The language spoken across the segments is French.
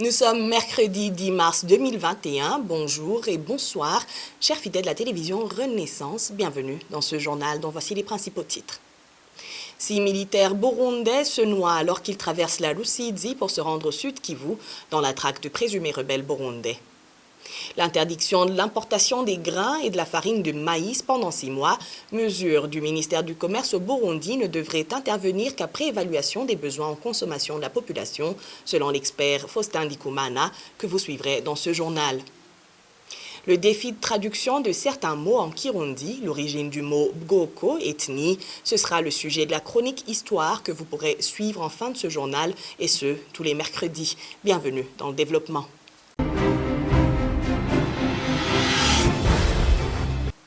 Nous sommes mercredi 10 mars 2021. Bonjour et bonsoir, chers fidèles de la télévision Renaissance. Bienvenue dans ce journal dont voici les principaux titres. 6 militaires burundais se noient alors qu'ils traversent la Rusizi pour se rendre au sud Kivu, dans la traque de présumés rebelles burundais. L'interdiction de l'importation des grains et de la farine de maïs pendant 6 mois, mesure du ministère du Commerce au Burundi, ne devrait intervenir qu'après évaluation des besoins en consommation de la population, selon l'expert Faustin Ndikumana, que vous suivrez dans ce journal. Le défi de traduction de certains mots en Kirundi, l'origine du mot Bwoko, ethnie, ce sera le sujet de la chronique Histoire que vous pourrez suivre en fin de ce journal, et ce, tous les mercredis. Bienvenue dans le développement.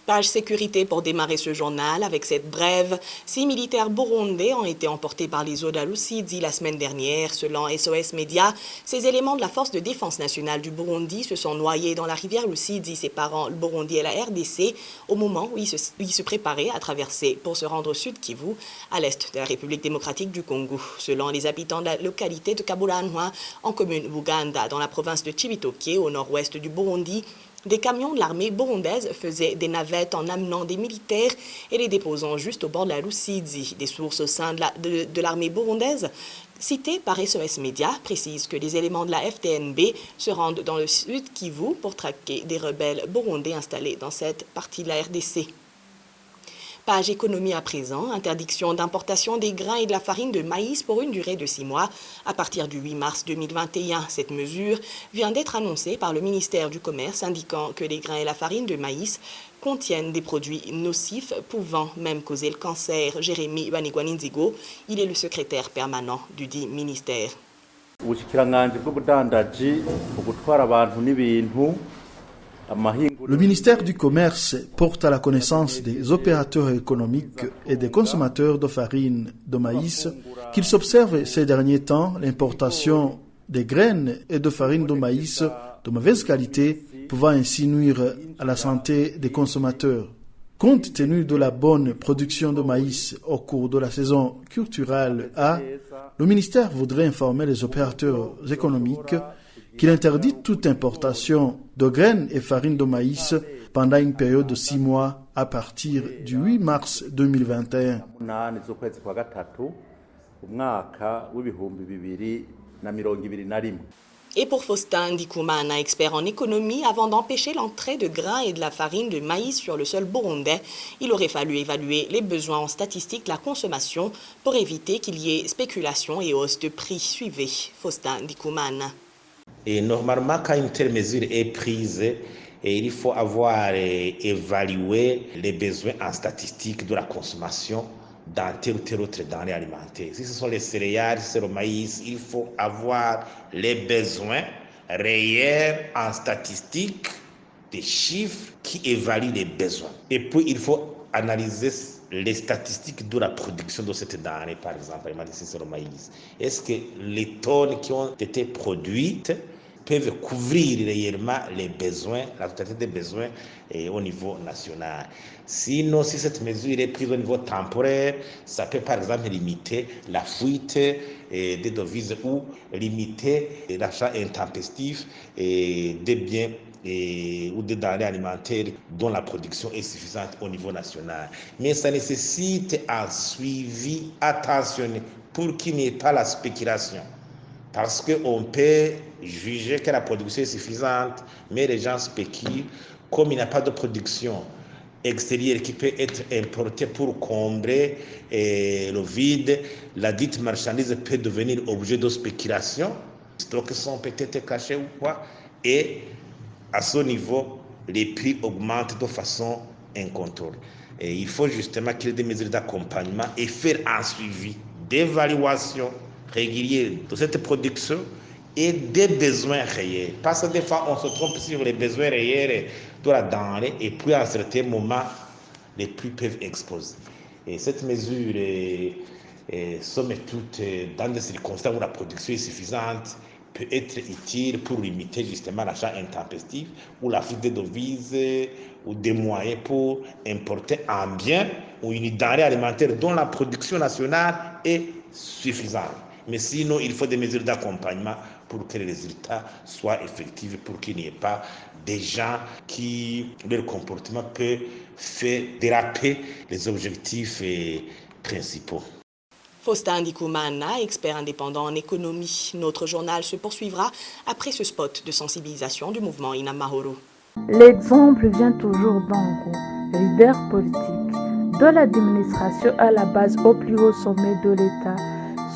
Page sécurité pour démarrer ce journal avec cette brève. 6 militaires burundais ont été emportés par les eaux de la Rusizi la semaine dernière. Selon SOS Média, ces éléments de la Force de défense nationale du Burundi se sont noyés dans la rivière Rusizi séparant le Burundi et la RDC au moment où ils se préparaient à traverser pour se rendre au sud Kivu, à l'est de la République démocratique du Congo. Selon les habitants de la localité de Kabulanwa, en commune Buganda, dans la province de Chibitoke, au nord-ouest du Burundi, des camions de l'armée burundaise faisaient des navettes en amenant des militaires et les déposant juste au bord de la Rusizi. Des sources au sein de l'armée burundaise, citées par SOS Média, précisent que les éléments de la FDNB se rendent dans le sud Kivu pour traquer des rebelles burundais installés dans cette partie de la RDC. Page économie à présent, interdiction d'importation des grains et de la farine de maïs pour une durée de 6 mois à partir du 8 mars 2021. Cette mesure vient d'être annoncée par le ministère du Commerce, indiquant que les grains et la farine de maïs contiennent des produits nocifs pouvant même causer le cancer. Jérémy Banigwaninzigo, il est le secrétaire permanent du dit ministère. Le ministère du Commerce porte à la connaissance des opérateurs économiques et des consommateurs de farine de maïs qu'il s'observe ces derniers temps l'importation des graines et de farine de maïs de mauvaise qualité pouvant ainsi nuire à la santé des consommateurs. Compte tenu de la bonne production de maïs au cours de la saison culturelle A, le ministère voudrait informer les opérateurs économiques qu'il interdit toute importation de graines et farine de maïs pendant une période de 6 mois à partir du 8 mars 2021. Et pour Faustin Ndikumana, expert en économie, avant d'empêcher l'entrée de grains et de la farine de maïs sur le sol burundais, il aurait fallu évaluer les besoins en statistiques de la consommation pour éviter qu'il y ait spéculation et hausse de prix. Suivez Faustin Ndikumana. Et normalement, quand une telle mesure est prise, il faut avoir évalué les besoins en statistique de la consommation dans tel ou tel autre denrée alimentaire. Si ce sont les céréales, si c'est le maïs, il faut avoir les besoins réels en statistique, des chiffres qui évaluent les besoins. Et puis, il faut analyser les statistiques de la production de cette denrée, par exemple, si c'est le maïs. Est-ce que les tonnes qui ont été produites peuvent couvrir réellement les besoins, la totalité des besoins au niveau national. Sinon, si cette mesure est prise au niveau temporaire, ça peut par exemple limiter la fuite des devises ou limiter l'achat intempestif des biens ou des denrées alimentaires dont la production est suffisante au niveau national. Mais ça nécessite un suivi attentionné pour qu'il n'y ait pas la spéculation. Parce qu'on peut juger que la production est suffisante, mais les gens spéculent. Comme il n'y a pas de production extérieure qui peut être importée pour combler le vide, la dite marchandise peut devenir objet de spéculation. Les stocks sont peut-être cachés ou quoi. Et à ce niveau, les prix augmentent de façon incontrôlée. Et il faut justement qu'il y ait des mesures d'accompagnement et faire un suivi d'évaluation régulier de cette production et des besoins réels. Parce que des fois, on se trompe sur les besoins réels de la denrée et puis à un certain moment, les prix peuvent exploser. Et cette mesure somme toute, dans des circonstances où la production est suffisante, peut être utile pour limiter justement l'achat intempestif ou la fuite des devises ou des moyens pour importer un bien ou une denrée alimentaire dont la production nationale est suffisante. Mais sinon, il faut des mesures d'accompagnement pour que les résultats soient effectifs, pour qu'il n'y ait pas des gens qui, leur comportement peut faire déraper les objectifs principaux. Faustin Ndikoumana, expert indépendant en économie. Notre journal se poursuivra après ce spot de sensibilisation du mouvement Inamahoro. L'exemple vient toujours d'Ango, leader politique, de l'administration à la base au plus haut sommet de l'État.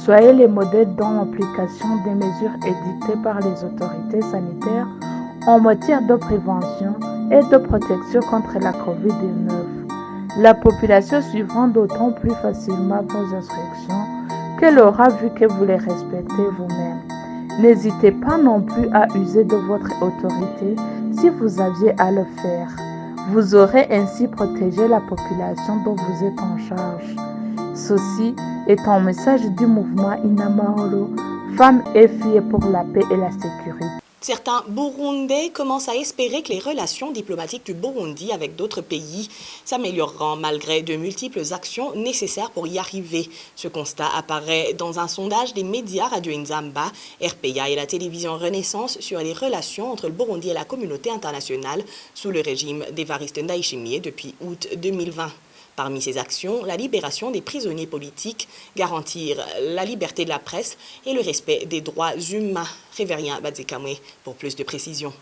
Soyez les modèles dans l'application des mesures édictées par les autorités sanitaires en matière de prévention et de protection contre la COVID-19. La population suivra d'autant plus facilement vos instructions qu'elle aura vu que vous les respectez vous-même. N'hésitez pas non plus à user de votre autorité si vous aviez à le faire. Vous aurez ainsi protégé la population dont vous êtes en charge. Ceci est un message du mouvement Inamahoro, femmes et filles pour la paix et la sécurité. Certains Burundais commencent à espérer que les relations diplomatiques du Burundi avec d'autres pays s'amélioreront malgré de multiples actions nécessaires pour y arriver. Ce constat apparaît dans un sondage des médias Radio Inzamba, RPA et la télévision Renaissance sur les relations entre le Burundi et la communauté internationale sous le régime d'Evariste Ndayishimiye depuis août 2020. Parmi ces actions, la libération des prisonniers politiques, garantir la liberté de la presse et le respect des droits humains. Révérien Badzikamwe pour plus de précisions.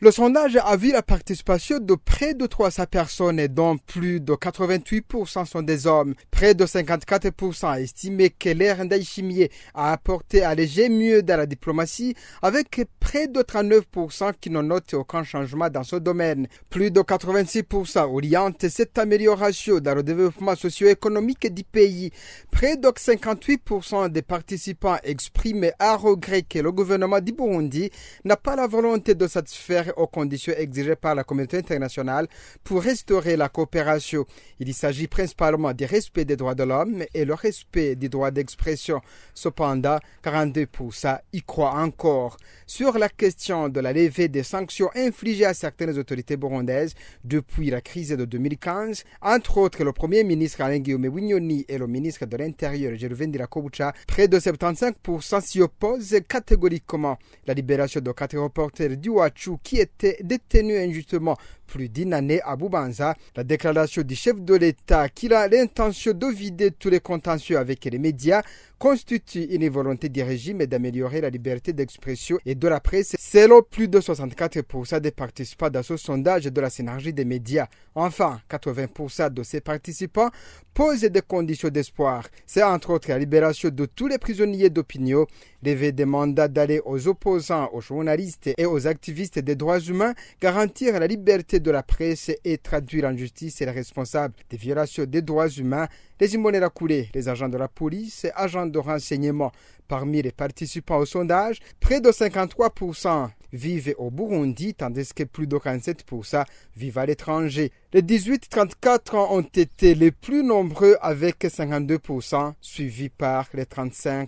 Le sondage a vu la participation de près de 300 personnes, dont plus de 88% sont des hommes. Près de 54% estiment que l'ère Ndayishimiye a apporté à léger mieux dans la diplomatie, avec près de 39% qui n'ont noté aucun changement dans ce domaine. Plus de 86% orientent cette amélioration dans le développement socio-économique du pays. Près de 58% des participants expriment à regret que le gouvernement du Burundi n'a pas la volonté de satisfaire aux conditions exigées par la communauté internationale pour restaurer la coopération. Il s'agit principalement du respect des droits de l'homme et le respect des droits d'expression. Cependant, 42% y croient encore. Sur la question de la levée des sanctions infligées à certaines autorités burundaises depuis la crise de 2015, entre autres le Premier ministre Alain Guillaume Bunyoni et le ministre de l'Intérieur Gervais Ndirakobucha, près de 75% s'y opposent catégoriquement. La libération de 4 reporters d'Iwachu qui étaient détenus injustement plus d'une année à Bubanza, la déclaration du chef de l'État qu'il a l'intention de vider tous les contentieux avec les médias constitue une volonté du régime d'améliorer la liberté d'expression et de la presse, selon plus de 64% des participants dans ce sondage de la synergie des médias. Enfin, 80% de ces participants posent des conditions d'espoir. C'est entre autres la libération de tous les prisonniers d'opinion, lever des mandats d'aller aux opposants, aux journalistes et aux activistes des droits humains, garantir la liberté de la presse et traduire en justice les responsables des violations des droits humains, les Imbonerakure, les agents de la police et agents de renseignement. Parmi les participants au sondage, près de 53% vivent au Burundi, tandis que plus de 47% vivent à l'étranger. Les 18-34 ans ont été les plus nombreux avec 52%, suivis par les 35-54.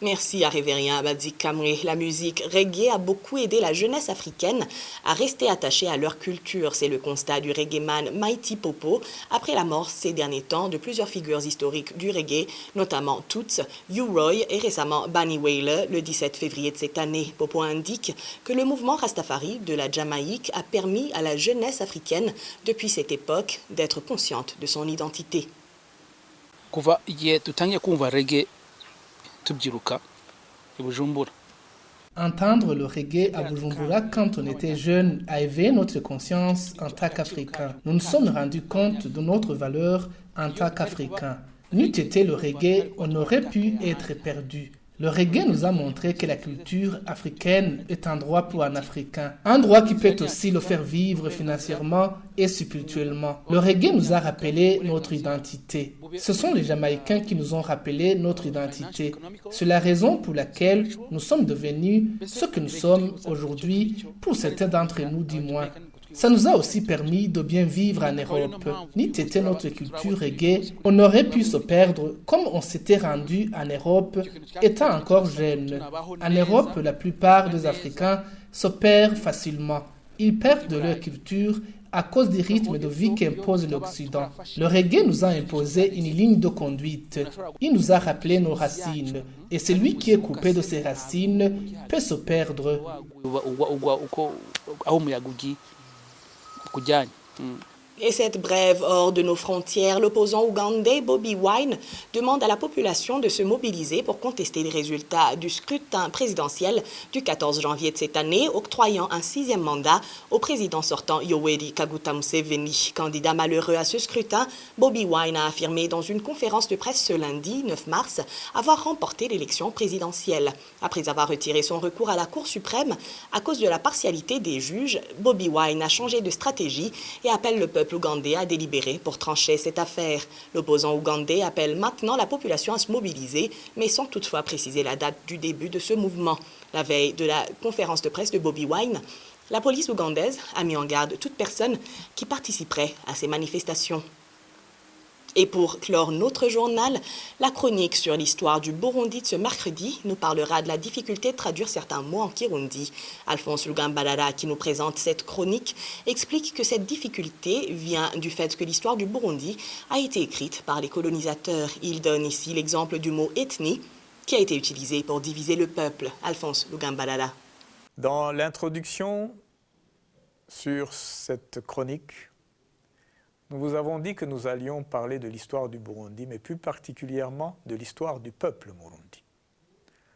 Merci à Révérien Badzikamwe. La musique reggae a beaucoup aidé la jeunesse africaine à rester attachée à leur culture. C'est le constat du reggaeman Mighty Popo après la mort ces derniers temps de plusieurs figures historiques du reggae, notamment Toots, U-Roy et récemment Bunny Wailer le 17 février de cette année. Popo indique que le mouvement Rastafari de la Jamaïque a permis à la jeunesse africaine depuis cette époque d'être consciente de son identité. Entendre le reggae à Bujumbura quand on était jeune a éveillé notre conscience en tant qu'Africains. Nous nous sommes rendus compte de notre valeur en tant qu'Africains. N'eût été le reggae, on aurait pu être perdu. Le reggae nous a montré que la culture africaine est un droit pour un Africain. Un droit qui peut aussi le faire vivre financièrement et spirituellement. Le reggae nous a rappelé notre identité. Ce sont les Jamaïcains qui nous ont rappelé notre identité. C'est la raison pour laquelle nous sommes devenus ce que nous sommes aujourd'hui, pour certains d'entre nous du moins. Ça nous a aussi permis de bien vivre en Europe. N'eût été notre culture reggae, on aurait pu se perdre comme on s'était rendu en Europe étant encore jeune. En Europe, la plupart des Africains se perdent facilement. Ils perdent de leur culture à cause des rythmes de vie qu'impose l'Occident. Le reggae nous a imposé une ligne de conduite. Il nous a rappelé nos racines. Et celui qui est coupé de ses racines peut se perdre. Et cette brève hors de nos frontières, l'opposant ougandais Bobi Wine demande à la population de se mobiliser pour contester les résultats du scrutin présidentiel du 14 janvier de cette année, octroyant un 6e mandat au président sortant Yoweri Kaguta Museveni. Candidat malheureux à ce scrutin, Bobi Wine a affirmé dans une conférence de presse ce lundi 9 mars avoir remporté l'élection présidentielle. Après avoir retiré son recours à la Cour suprême à cause de la partialité des juges, Bobi Wine a changé de stratégie et appelle le peuple ougandais à délibérer pour trancher cette affaire. L'opposant ougandais appelle maintenant la population à se mobiliser, mais sans toutefois préciser la date du début de ce mouvement. La veille de la conférence de presse de Bobi Wine, la police ougandaise a mis en garde toute personne qui participerait à ces manifestations. Et pour clore notre journal, la chronique sur l'histoire du Burundi de ce mercredi nous parlera de la difficulté de traduire certains mots en Kirundi. Alphonse Lugambalala, qui nous présente cette chronique, explique que cette difficulté vient du fait que l'histoire du Burundi a été écrite par les colonisateurs. Il donne ici l'exemple du mot « ethnie » qui a été utilisé pour diviser le peuple. Alphonse Lugambalala. Dans l'introduction sur cette chronique, nous vous avons dit que nous allions parler de l'histoire du Burundi, mais plus particulièrement de l'histoire du peuple Murundi.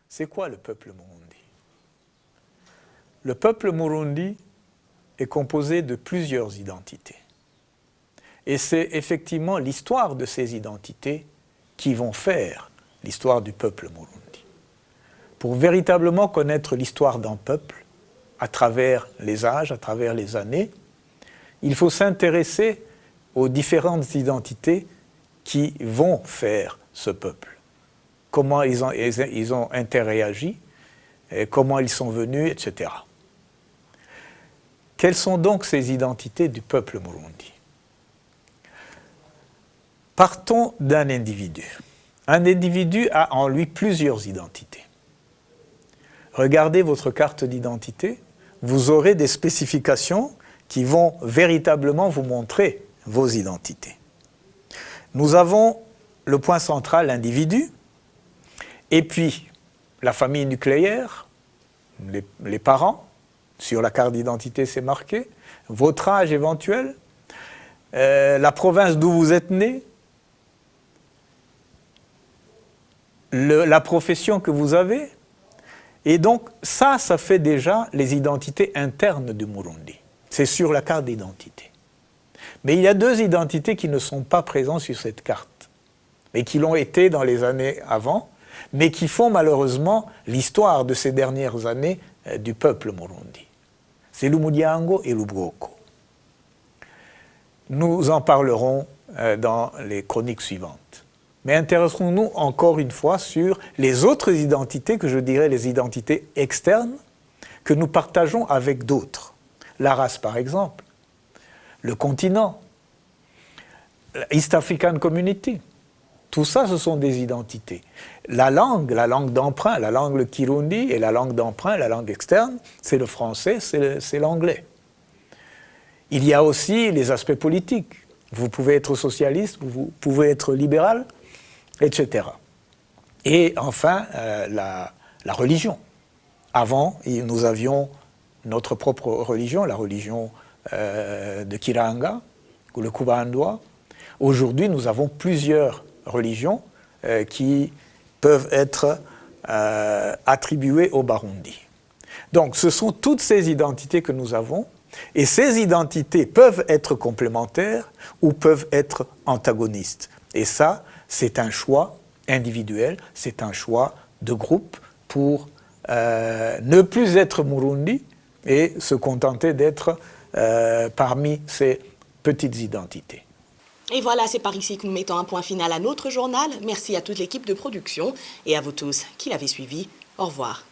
C'est quoi le peuple Murundi? Le peuple Murundi est composé de plusieurs identités. Et c'est effectivement l'histoire de ces identités qui vont faire l'histoire du peuple Murundi. Pour véritablement connaître l'histoire d'un peuple, à travers les âges, à travers les années, il faut s'intéresser aux différentes identités qui vont faire ce peuple. Comment ils ont interréagi, comment ils sont venus, etc. Quelles sont donc ces identités du peuple Murundi? Partons d'un individu. Un individu a en lui plusieurs identités. Regardez votre carte d'identité, vous aurez des spécifications qui vont véritablement vous montrer vos identités. Nous avons le point central, l'individu, et puis la famille nucléaire, les parents, sur la carte d'identité c'est marqué, votre âge éventuel, la province d'où vous êtes né, la profession que vous avez, et donc ça fait déjà les identités internes du Murundi. C'est sur la carte d'identité. Mais il y a deux identités qui ne sont pas présentes sur cette carte, et qui l'ont été dans les années avant, mais qui font malheureusement l'histoire de ces dernières années du peuple Murundi. C'est l'Umuryango et l'Ubwoko. Nous en parlerons dans les chroniques suivantes. Mais intéressons-nous encore une fois sur les autres identités, que je dirais les identités externes, que nous partageons avec d'autres. La race, par exemple, le continent, l'East African Community. Tout ça, ce sont des identités. La langue d'emprunt, la langue le Kirundi, et la langue d'emprunt, la langue externe, c'est le français, c'est l'anglais. Il y a aussi les aspects politiques. Vous pouvez être socialiste, vous pouvez être libéral, etc. Et enfin, la religion. Avant, nous avions notre propre religion, la religion de Kiranga, ou le Kubandwa. Aujourd'hui, nous avons plusieurs religions qui peuvent être attribuées au Burundi. Donc, ce sont toutes ces identités que nous avons, et ces identités peuvent être complémentaires ou peuvent être antagonistes. Et ça, c'est un choix individuel, c'est un choix de groupe pour ne plus être Murundi et se contenter d'être parmi ces petites identités. Et voilà, c'est par ici que nous mettons un point final à notre journal. Merci à toute l'équipe de production et à vous tous qui l'avez suivi. Au revoir.